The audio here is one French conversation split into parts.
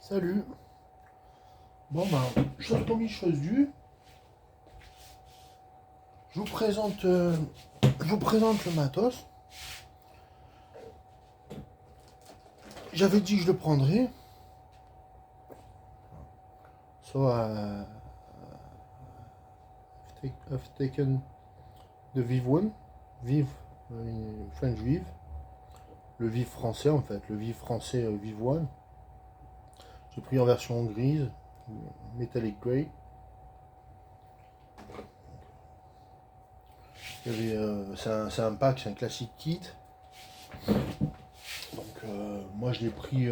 Salut. Bon ben, chose promise, chose due. Je vous présente le matos. J'avais dit que je le prendrais. So I've taken the Vive One. Vive, French Vive. Le Vive français en fait. Le Vive français Vive One. J'ai pris en version grise. Metallic Grey. C'est un pack, c'est un classique kit. Donc moi je l'ai pris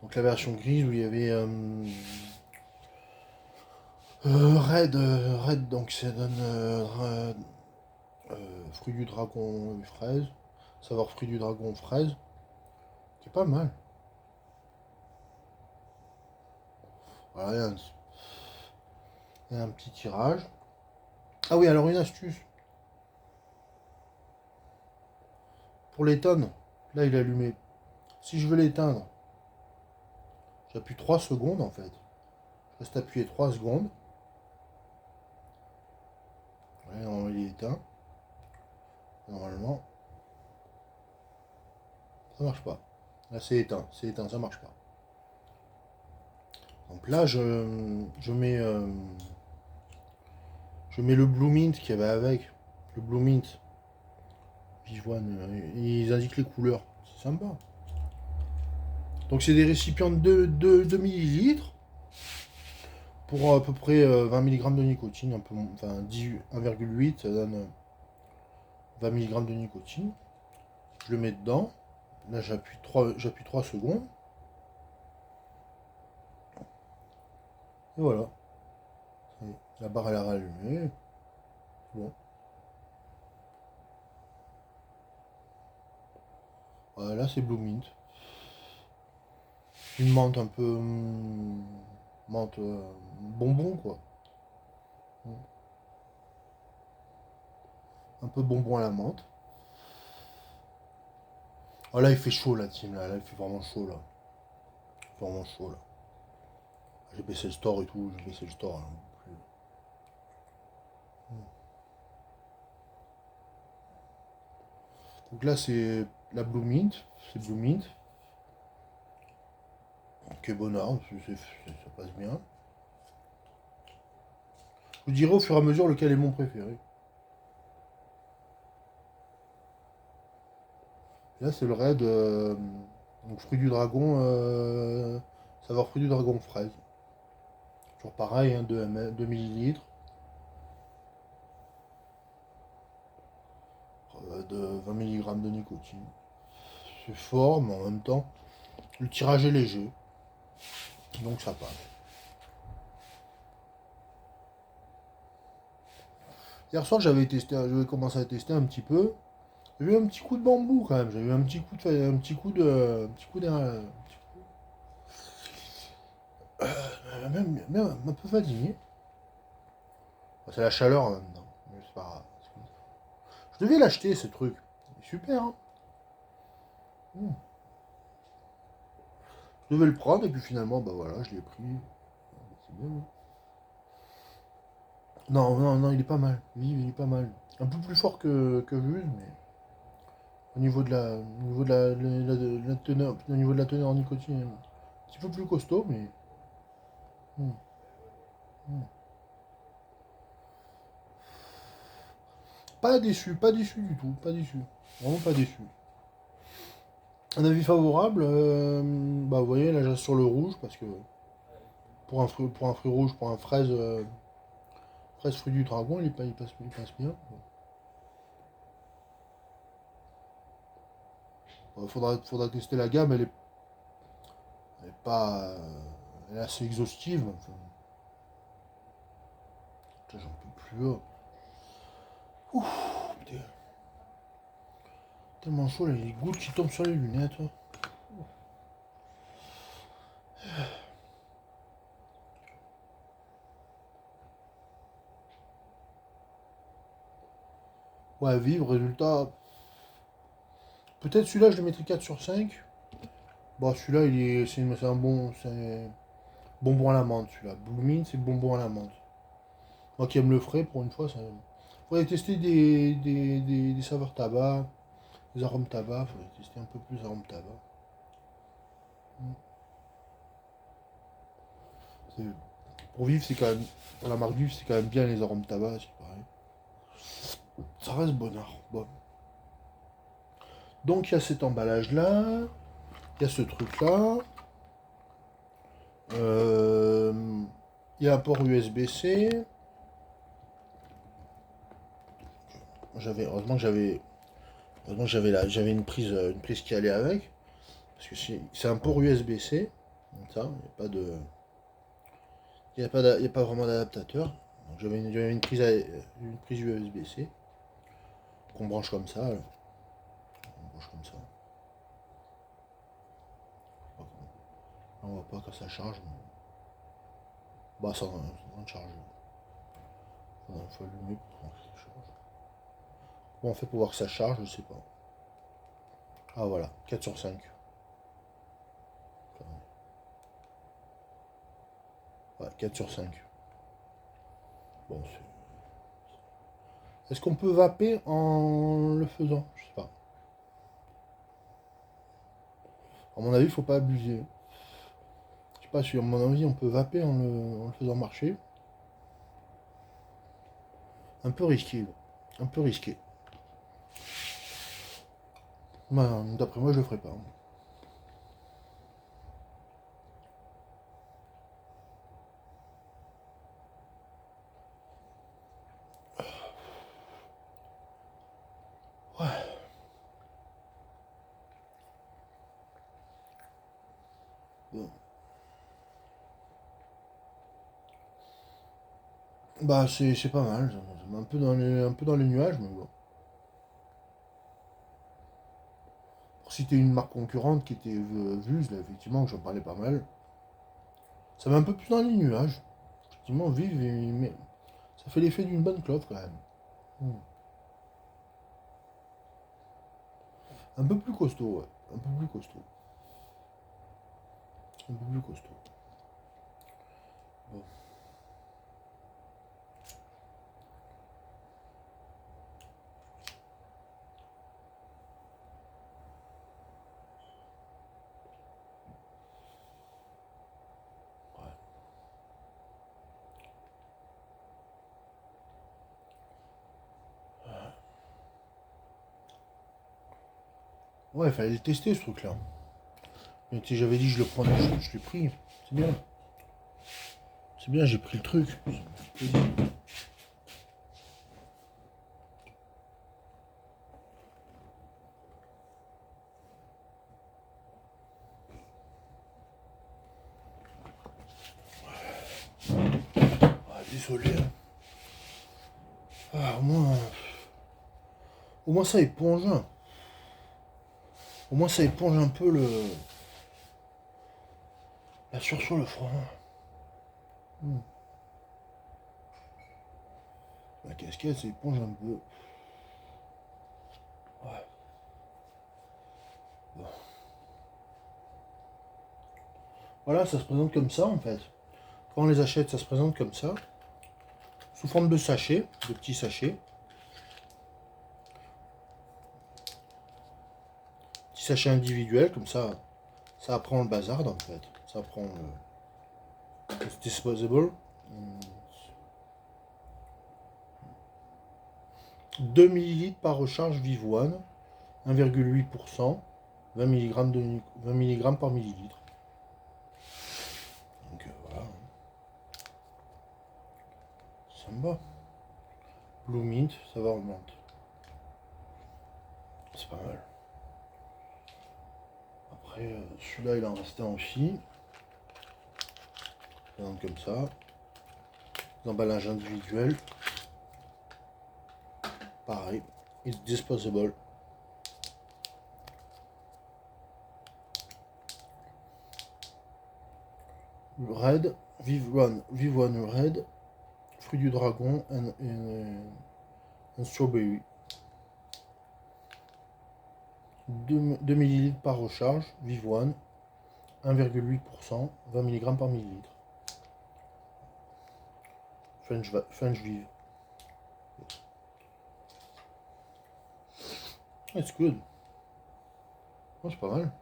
donc la version grise où il y avait Red, donc ça donne fruit du dragon fraise, savoir fruit du dragon fraise, qui est pas mal. Voilà, il y a un petit tirage. Ah oui, alors une astuce pour l'éteindre. Là il est allumé. Si je veux l'éteindre, j'appuie 3 secondes en fait. Je reste appuyé 3 secondes. Ouais, normalement il est éteint. Normalement, ça marche pas. Là c'est éteint, ça marche pas. Donc là je mets le Blue Mint qu'il y avait avec. Le Blue Mint. Pigeon, ils indiquent les couleurs. C'est sympa. Donc c'est des récipients de 2 millilitres pour à peu près 20 mg de nicotine. Un peu, enfin 1,8 ça donne 20 mg de nicotine. Je le mets dedans. Là j'appuie 3 secondes. Et voilà. La barre elle a rallumé. Bon. Voilà, là c'est Blue Mint. Une menthe un peu menthe bonbon quoi. Un peu bonbon à la menthe. Ah là il fait chaud la team là, il fait vraiment chaud là. Il fait vraiment chaud là. J'ai baissé le store et tout, j'ai baissé le store là. Donc là c'est la Blue Mint, c'est Blue Mint. Qui est bonnard, ça passe bien. Je vous dirai au fur et à mesure lequel est mon préféré. Là c'est le raid donc fruit du dragon savoir fruit du dragon fraise. Toujours pareil, hein, 2 millilitres de 20 mg de nicotine. C'est fort mais en même temps le tirage est léger. Donc ça passe. Hier soir j'avais commencé à tester un petit peu. J'ai eu un petit coup de bambou quand même. J'ai eu un petit coup de, même un peu fatigué. C'est la chaleur en même temps. Mais c'est pas grave. Je devais l'acheter ce truc. Il est super. Hein. Je devais le prendre et puis finalement bah voilà je l'ai pris. C'est bien. Non non non il est pas mal. Vive il est pas mal. Un peu plus fort que Vuse mais au niveau de la teneur, au niveau de la teneur en nicotine, un petit peu plus costaud, mais hum, hum. Pas déçu du tout, pas déçu, vraiment pas déçu. Un avis favorable, bah vous voyez là j'ai sur le rouge parce que pour un fruit rouge, pour un fraise fruit du dragon, il passe bien. Faudra tester la gamme, elle est pas, elle est assez exhaustive. Enfin, j'en peux plus. Ouh, putain. Tellement chaud, là, les gouttes qui tombent sur les lunettes. Ouais, vivre, résultat. Peut-être celui-là, je le mettrais 4 sur 5. Bon, celui-là, c'est un bon. C'est bonbon à la menthe, celui-là. Blue Mint, c'est bonbon à la menthe. Moi qui aime le frais, pour une fois, ça. Faudrait tester des saveurs tabac, des arômes tabac. Faudrait tester un peu plus arômes tabac. Mm. Pour vivre, c'est quand même. Pour la marque Vivre, c'est quand même bien les arômes tabac, c'est pareil. Ça reste bonheur. Bon. Donc il y a cet emballage-là. Il y a ce truc-là. Il y a un port USB-C. Heureusement que j'avais une prise qui allait avec. Parce que c'est un port USB-C. Donc ça, il n'y a pas de. Il y a pas vraiment d'adaptateur. Donc j'avais une prise USB-C qu'on branche comme ça. Là. On branche comme ça. On voit pas quand ça charge. Mais... Bah ça va charger. Il faut allumer pour voir que ça charge. Comment on fait pour voir que ça charge, je sais pas. Ah voilà, 4 sur 5. Ouais, 4 sur 5. Bon, est-ce qu'on peut vaper en le faisant? Je sais pas. À mon avis, il faut pas abuser. Je sais pas si à mon avis on peut vaper en le faisant marcher. Un peu risqué. Un peu risqué. Bah, d'après moi, je le ferai pas. Ouais. Bon. Bah, c'est pas mal. Ça met un peu dans les nuages, mais bon. Pour citer une marque concurrente qui était Vuse, là, effectivement, que j'en parlais pas mal. Ça met un peu plus dans les nuages. Effectivement, vive, mais ça fait l'effet d'une bonne clope quand même. Hmm. Un peu plus costaud, ouais. Un peu plus costaud. Un peu plus costaud. Bon. Ouais, il fallait le tester ce truc-là. Mais si j'avais dit que je le prenais, je l'ai pris. C'est bien. C'est bien, j'ai pris le truc. Ah, désolé. Ah, au moins ça éponge. Au moins ça éponge un peu la sueur sur le front. Hmm. La casquette, ça éponge un peu. Ouais. Bon. Voilà, ça se présente comme ça en fait. Quand on les achète, ça se présente comme ça. Sous forme de sachets, de petits sachets. Petits sachets individuels, comme ça apprend le bazar en fait. Ça apprend le disposable. 2 ml par recharge Vive One, 1,8%, 20 mg par millilitre. Donc voilà, ça me va. Blue Mint, ça va remonter. C'est pas mal. Après, celui-là, il en restait en aussi. Comme ça. L'emballage individuel. Pareil. It's disposable. Red. Vive One Red. Fruit du dragon and strawberry. 2 ml par recharge. Vive One. 1,8%, 20 mg par millilitre. French Vive. It's good. Oh, c'est pas mal.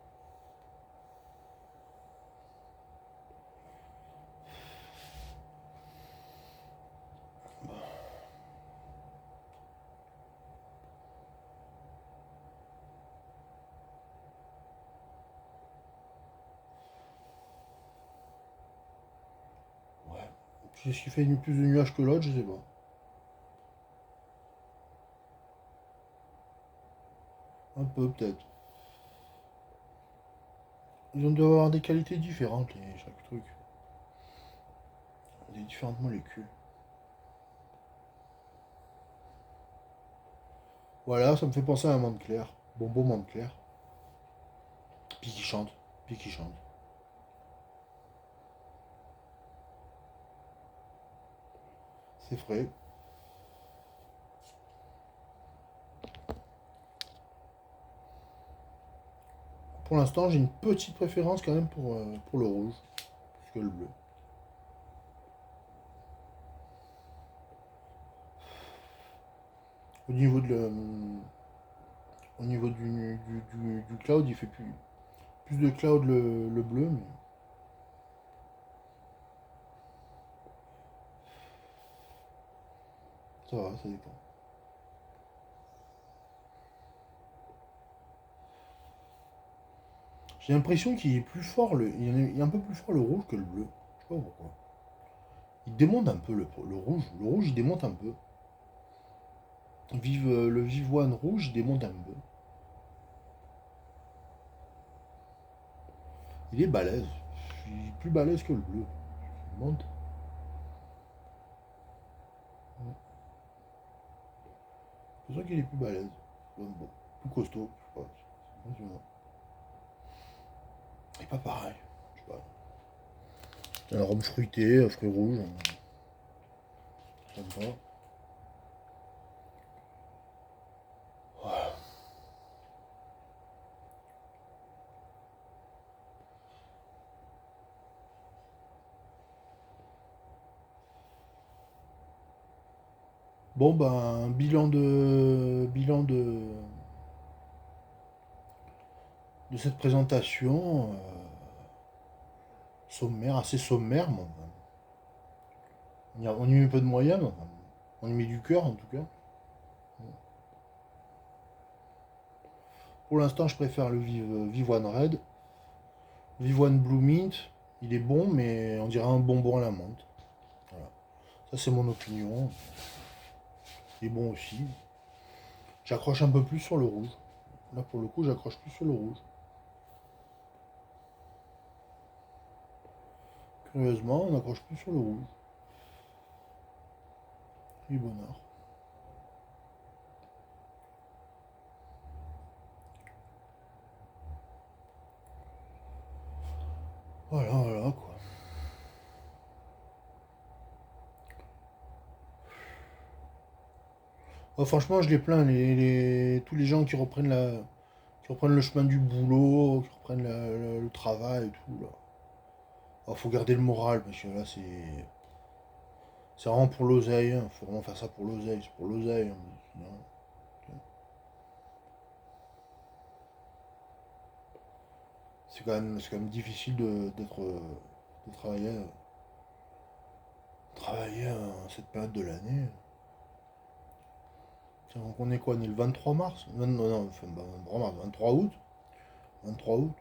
Ouais. Qu'est-ce qui fait plus de nuages que l'autre, je sais pas. Un peu peut-être. Ils ont dû avoir des qualités différentes, chaque truc. Des différentes molécules. Voilà, ça me fait penser à un menthe clair. Bonbon menthe clair. Puis qui chante. Puis qui chante. C'est frais. Pour l'instant, j'ai une petite préférence quand même pour le rouge. Plus que le bleu. Au niveau au niveau du cloud, il fait plus de cloud le bleu, mais ça va, ça dépend. J'ai l'impression qu'il est plus fort, il est un peu plus fort le rouge que le bleu. Je sais pas pourquoi. Il démonte un peu le rouge. Le rouge, il démonte un peu. Le Vivoine rouge, il démonte un peu. Il est balèze. Il est plus balèze que le bleu. Il monte. C'est sûr qu'il est plus balèze. Bon, plus costaud. Je sais pas. Il est pas pareil. Je sais pas. C'est un arôme fruité, fruits rouges. Sympa. Bon ben de cette présentation sommaire, assez sommaire, mais enfin, on y met pas de moyens, mais enfin, on y met du cœur en tout cas. Pour l'instant, je préfère le Vivoine Red. Vivoine Blue Mint, il est bon, mais on dirait un bonbon à la menthe. Voilà. Ça, c'est mon opinion. Il est bon aussi. J'accroche un peu plus sur le rouge. Là, pour le coup, j'accroche plus sur le rouge. Curieusement, on accroche plus sur le rouge. Du bonheur. Voilà, voilà, quoi. Oh, franchement, je les plains, tous les gens qui reprennent le chemin du boulot, qui reprennent le travail et tout, là. Oh, faut garder le moral, parce que là, c'est vraiment pour l'oseille, hein. Faut vraiment faire ça pour l'oseille, c'est pour l'oseille, hein. C'est quand même difficile de travailler à cette période de l'année. Tiens, donc on est quoi? On est le 23 mars? Non, non, enfin, 23 mars, 23 août? 23 août?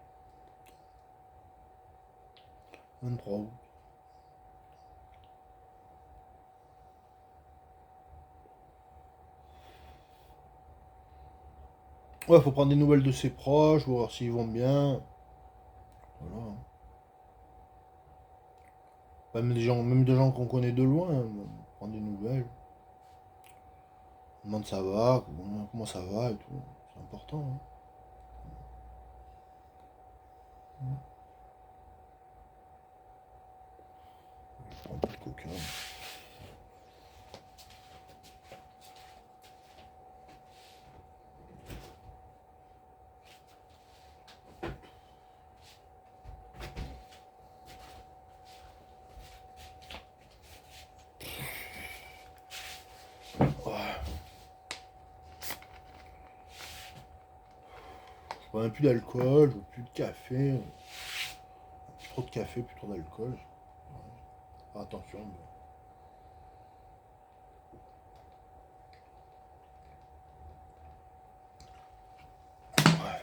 23 août. Ouais, faut prendre des nouvelles de ses proches, voir s'ils vont bien. Voilà. Même des gens qu'on connaît de loin, hein, prendre des nouvelles. On demande ça va, comment ça va et tout. C'est important, hein. Je prends un peu de coca. bois même plus d'alcool, je bois plus de café. Plus trop de café, plus trop d'alcool. Ouais. Faire attention. Ouais.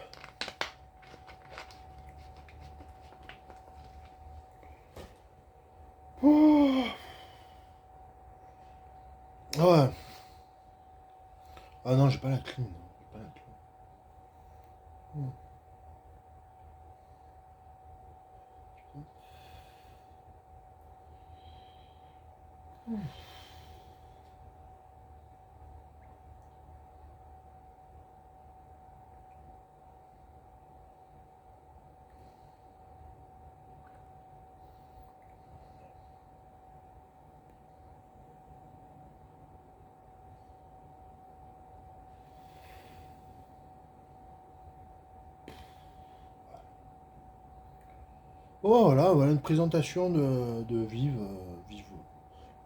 Oh. Ouais. Ah non, j'ai pas la clim. Non. J'ai pas la clim. Oh voilà une présentation de Vive.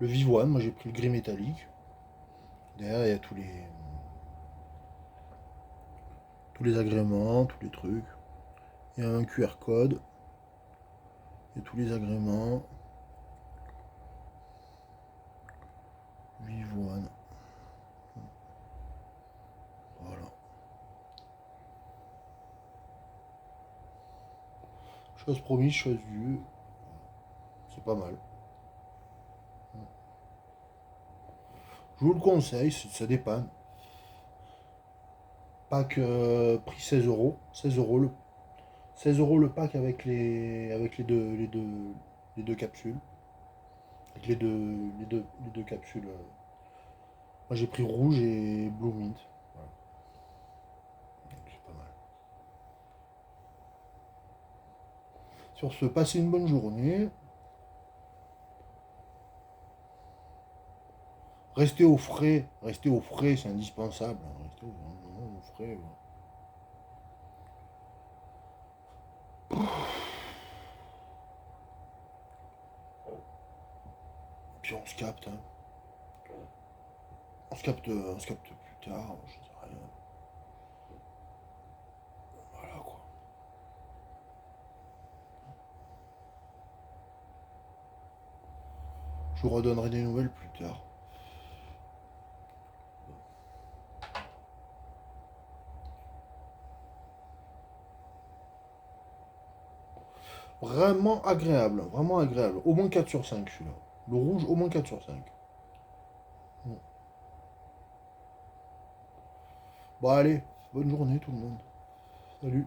Le Vive One, moi j'ai pris le gris métallique. Derrière il y a tous les agréments, tous les trucs. Il y a un QR code. Il y a tous les agréments. Vive One. Voilà. Chose promise, chose due. C'est pas mal. Je vous le conseille, ça dépanne. Pack prix 16 euros. 16 € le pack avec les deux capsules. Avec les deux capsules. Moi j'ai pris rouge et blue mint. Voilà. C'est pas mal. Sur ce, passez une bonne journée. Restez au frais, c'est indispensable. Restez au frais. Puis on se capte, hein. On se capte plus tard, je sais rien. Voilà quoi. Je vous redonnerai des nouvelles plus tard. Vraiment agréable, vraiment agréable. Au moins 4 sur 5 celui-là. Le rouge, au moins 4 sur 5. Bon, bon allez, bonne journée tout le monde. Salut.